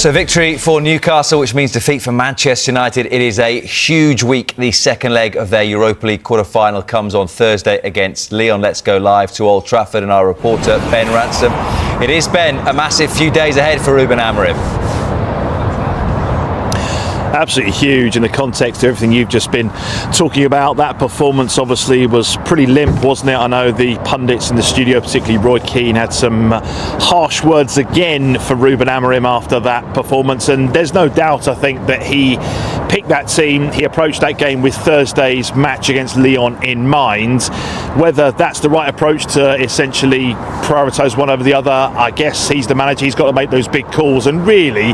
So victory for Newcastle, which means defeat for Manchester United. It is a huge week. The second leg of their Europa League quarter-final comes on Thursday against Lyon. Let's go live to Old Trafford and our reporter, Ben Ransom. It is, Ben, a massive few days ahead for Ruben Amorim. Absolutely huge in the context of everything you've just been talking about. That performance obviously was pretty limp, wasn't it? I know the pundits in the studio, particularly Roy Keane, had some harsh words again for Ruben Amorim after that performance, and there's no doubt, I think, that he picked that team. He approached that game with Thursday's match against Lyon in mind. Whether that's the right approach to essentially prioritise one over the other, I guess he's the manager, he's got to make those big calls, and really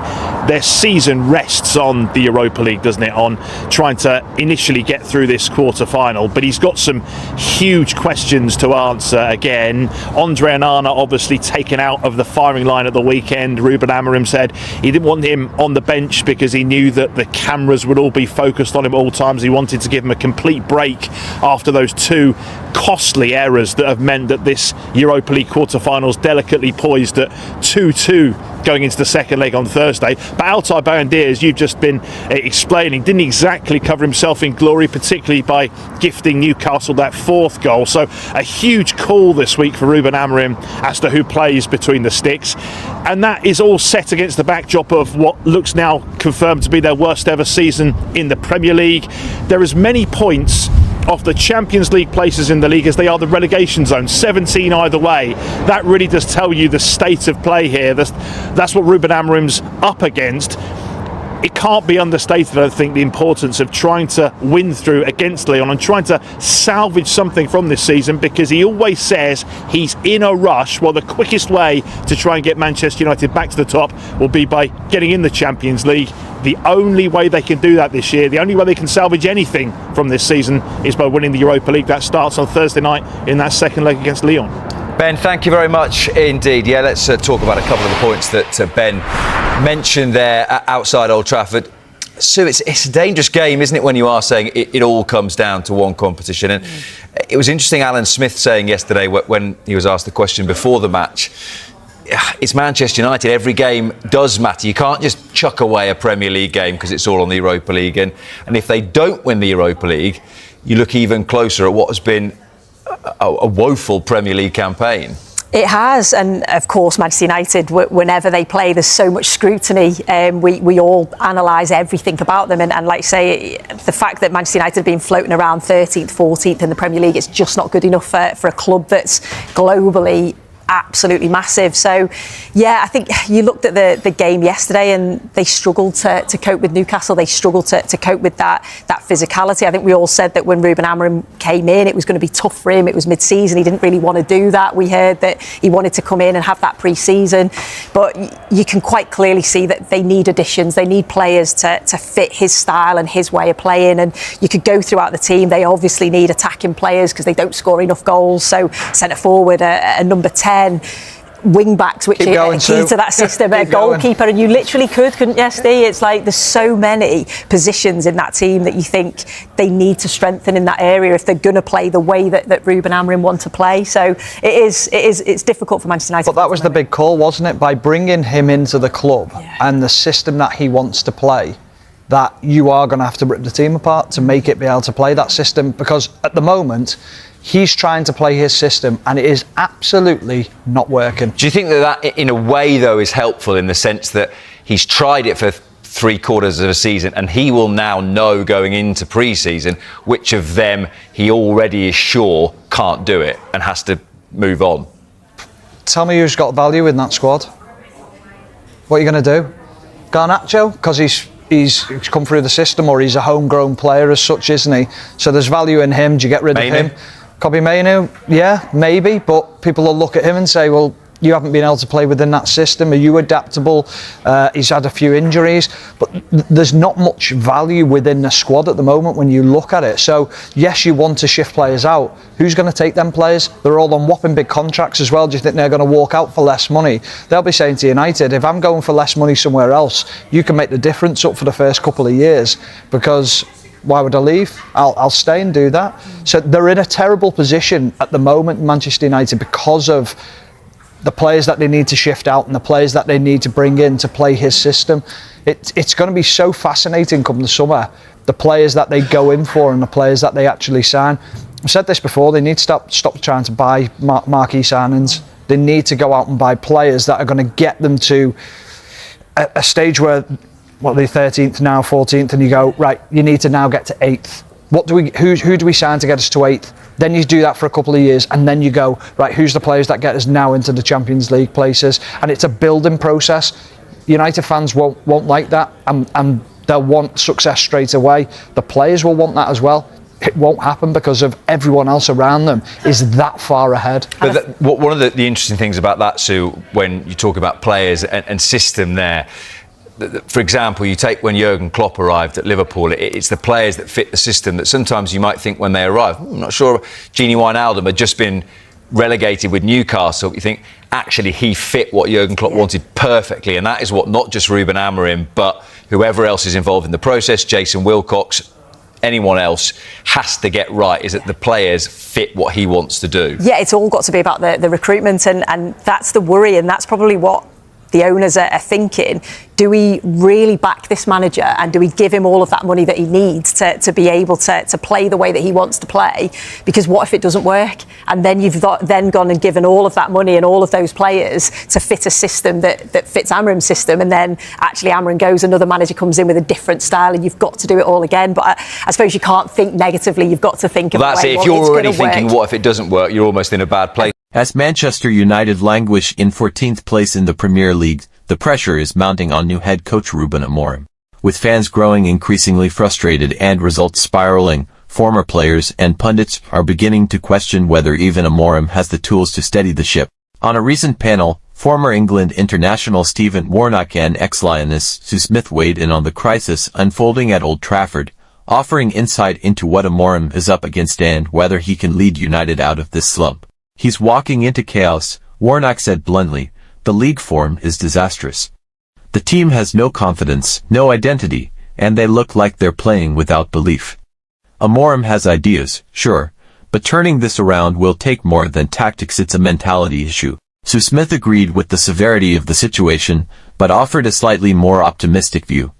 their season rests on the Europa League, doesn't it, on trying to initially get through this quarter-final. But he's got some huge questions to answer again. Andre Onana obviously taken out of the firing line at the weekend. Ruben Amorim said he didn't want him on the bench because he knew that the cameras would all be focused on him at all times. He wanted to give him a complete break after those two costly errors that have meant that this Europa League quarter-final's delicately poised at 2-2 going into the second leg on Thursday. But Altay Bayındır, as you've just been explaining, didn't exactly cover himself in glory, particularly by gifting Newcastle that fourth goal. So a huge call this week for Ruben Amorim as to who plays between the sticks, and that is all set against the backdrop of what looks now confirmed to be their worst ever season in the Premier League. There are as many points off the Champions League places in the league as they are the relegation zone, 17 either way. That really does tell you the state of play here. That's what Ruben Amorim's up against. It can't be understated, I don't think, the importance of trying to win through against Lyon and trying to salvage something from this season, because he always says he's in a rush. Well, the quickest way to try and get Manchester United back to the top will be by getting in the Champions League. The only way they can do that this year, the only way they can salvage anything from this season, is by winning the Europa League. That starts on Thursday night in that second leg against Lyon. Ben, thank you very much indeed. Yeah, let's talk about a couple of the points that Ben mentioned there outside Old Trafford. So it's a dangerous game, isn't it, when you are saying it all comes down to one competition? And it was interesting, Alan Smith saying yesterday when he was asked the question before the match, it's Manchester United. Every game does matter. You can't just chuck away a Premier League game because it's all on the Europa League. And if they don't win the Europa League, you look even closer at what has been a woeful Premier League campaign. It has, and of course Manchester United, whenever they play, there's so much scrutiny. We all analyse everything about them, and like I say, the fact that Manchester United have been floating around 13th, 14th in the Premier League, it's just not good enough for a club that's globally absolutely massive. So yeah, I think you looked at the game yesterday and they struggled to cope with Newcastle. They struggled to cope with that physicality. I think we all said that when Ruben Amorim came in, it was going to be tough for him. It was mid-season. He didn't really want to do that. We heard that he wanted to come in and have that pre-season, but you can quite clearly see that they need additions. They need players to fit his style and his way of playing, and you could go throughout the team. They obviously need attacking players because they don't score enough goals. So centre forward, a number 10, wing backs, which are key to that system, a goalkeeper, and you literally couldn't you, Steve? It's like there's so many positions in that team that you think they need to strengthen in that area if they're going to play the way that Ruben Amorim want to play. So it's difficult for Manchester United. But that was the big call, wasn't it? By bringing him into the club and the system that he wants to play, that you are going to have to rip the team apart to make it be able to play that system, because at the moment he's trying to play his system and it is absolutely not working. Do you think that in a way, though, is helpful in the sense that he's tried it for 3/4 of a season and he will now know going into pre-season which of them he already is sure can't do it and has to move on? Tell me who's got value in that squad. What are you going to do? Garnacho? Because he's come through the system, or he's a homegrown player as such, isn't he? So there's value in him. Do you get rid of him? Kobe Mainoo, yeah, maybe, but people will look at him and say, well, you haven't been able to play within that system. Are you adaptable? He's had a few injuries, but there's not much value within the squad at the moment when you look at it. So yes, you want to shift players out. Who's going to take them players? They're all on whopping big contracts as well. Do you think they're going to walk out for less money? They'll be saying to United, if I'm going for less money somewhere else, you can make the difference up for the first couple of years, because why would I leave? I'll stay and do that. So they're in a terrible position at the moment, Manchester United, because of the players that they need to shift out and the players that they need to bring in to play his system. It's going to be so fascinating come the summer, the players that they go in for and the players that they actually sign. I've said this before, they need to stop trying to buy marquee signings. They need to go out and buy players that are going to get them to a stage where, what, they're 13th now, 14th, and you go, right, you need to now get to 8th. Who do we sign to get us to 8th? Then you do that for a couple of years, and then you go, right, who's the players that get us now into the Champions League places? And it's a building process. United fans won't like that, and they'll want success straight away. The players will want that as well. It won't happen because of everyone else around them is that far ahead. But one of the interesting things about that, Sue, when you talk about players and system there, for example, you take when Jurgen Klopp arrived at Liverpool, it's the players that fit the system that sometimes you might think when they arrive, I'm not sure Gini Wijnaldum had just been relegated with Newcastle, you think actually he fit what Jurgen Klopp wanted perfectly, and that is what not just Ruben Amorim but whoever else is involved in the process, Jason Wilcox, anyone else, has to get right, is that the players fit what he wants to do. Yeah, it's all got to be about the recruitment, and that's the worry, and that's probably what the owners are thinking. Do we really back this manager, and do we give him all of that money that he needs to be able to play the way that he wants to play? Because what if it doesn't work? And then you've then gone and given all of that money and all of those players to fit a system that fits Amorim's system, and then actually Amorim goes, another manager comes in with a different style, and you've got to do it all again. But I suppose you can't think negatively, you've got to think of that's it. If you're already thinking, what if it doesn't work, you're almost in a bad place. As Manchester United languish in 14th place in the Premier League, the pressure is mounting on new head coach Ruben Amorim. With fans growing increasingly frustrated and results spiraling, former players and pundits are beginning to question whether even Amorim has the tools to steady the ship. On a recent panel, former England international Stephen Warnock and ex-Lioness Sue Smith weighed in on the crisis unfolding at Old Trafford, offering insight into what Amorim is up against and whether he can lead United out of this slump. He's walking into chaos, Warnock said bluntly. The league form is disastrous. The team has no confidence, no identity, and they look like they're playing without belief. Amorim has ideas, sure, but turning this around will take more than tactics. It's a mentality issue. Sue Smith agreed with the severity of the situation, but offered a slightly more optimistic view.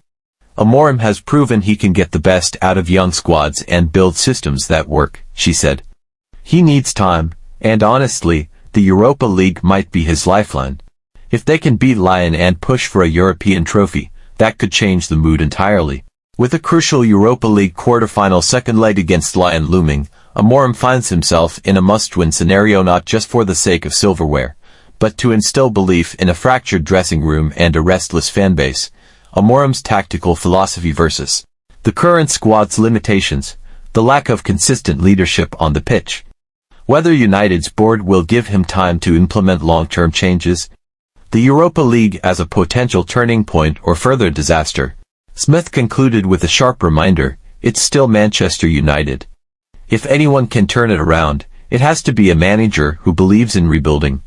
Amorim has proven he can get the best out of young squads and build systems that work, she said. He needs time, and honestly, the Europa League might be his lifeline. If they can beat Lyon and push for a European trophy, that could change the mood entirely. With a crucial Europa League quarter-final second leg against Lyon looming, Amorim finds himself in a must-win scenario not just for the sake of silverware, but to instill belief in a fractured dressing room and a restless fanbase. Amorim's tactical philosophy versus the current squad's limitations, the lack of consistent leadership on the pitch. Whether United's board will give him time to implement long-term changes, the Europa League as a potential turning point or further disaster. Smith concluded with a sharp reminder, it's still Manchester United. If anyone can turn it around, it has to be a manager who believes in rebuilding.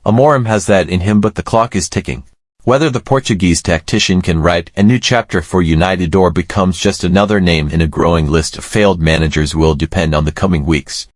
Amorim has that in him, but the clock is ticking. Whether the Portuguese tactician can write a new chapter for United or becomes just another name in a growing list of failed managers will depend on the coming weeks.